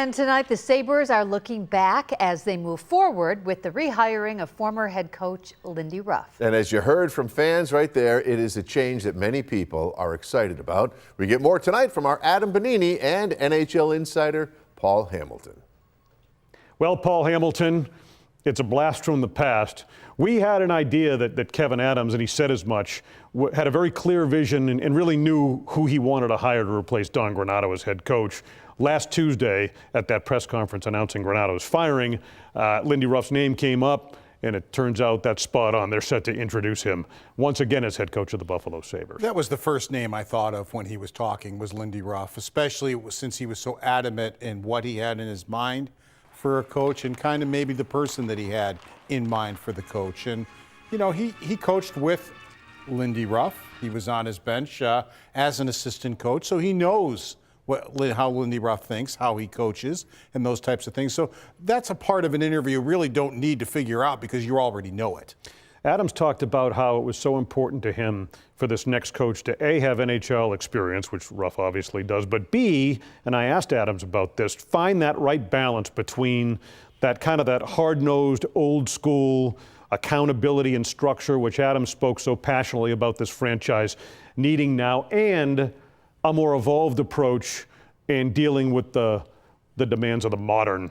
And tonight, the Sabres are looking back as they move forward with the rehiring of former head coach Lindy Ruff. And as you heard from fans right there, it is a change that many people are excited about. We get more tonight from our Adam Bonini and NHL insider Paul Hamilton. Well, Paul Hamilton, it's a blast from the past. We had an idea that Kevin Adams, and he said as much, had a very clear vision and really knew who he wanted to hire to replace Don Granato as head coach. Last Tuesday at that press conference announcing Granato's firing, Lindy Ruff's name came up, and it turns out that's spot on. They're set to introduce him once again as head coach of the Buffalo Sabres. That was the first name I thought of when he was talking, was Lindy Ruff, especially since he was so adamant in what he had in his mind for a coach and kind of maybe the person that he had in mind for the coach. And, you know, he coached with Lindy Ruff. He was on his bench as an assistant coach, so he knows how Lindy Ruff thinks, how he coaches, and those types of things. So that's a part of an interview you really don't need to figure out because you already know it. Adams talked about how it was so important to him for this next coach to A, have NHL experience, which Ruff obviously does, but B, and I asked Adams about this, find that right balance between that kind of that hard-nosed, old-school accountability and structure, which Adams spoke so passionately about this franchise needing now, and a more evolved approach in dealing with the demands of the modern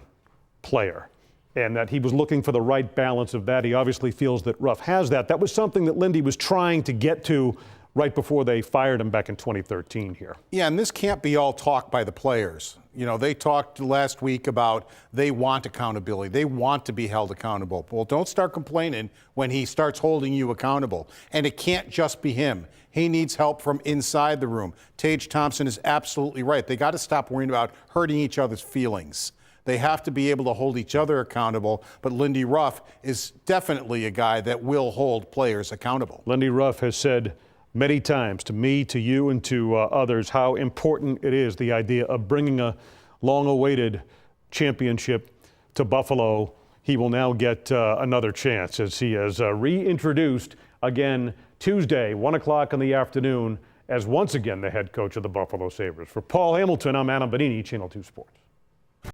player, and that he was looking for the right balance of that. He obviously feels that Ruff has that. That was something that Lindy was trying to get to right before they fired him back in 2013 here. Yeah, and this can't be all talk by the players. You know, they talked last week about they want accountability. They want to be held accountable. Well, don't start complaining when he starts holding you accountable. And it can't just be him. He needs help from inside the room. Tage Thompson is absolutely right. They got to stop worrying about hurting each other's feelings. They have to be able to hold each other accountable, but Lindy Ruff is definitely a guy that will hold players accountable. Lindy Ruff has said many times to me, to you, and to others how important it is, the idea of bringing a long-awaited championship to Buffalo. He will now get another chance as he has reintroduced again Tuesday, 1 o'clock in the afternoon, as once again the head coach of the Buffalo Sabres. For Paul Hamilton, I'm Adam Bonini, Channel 2 Sports.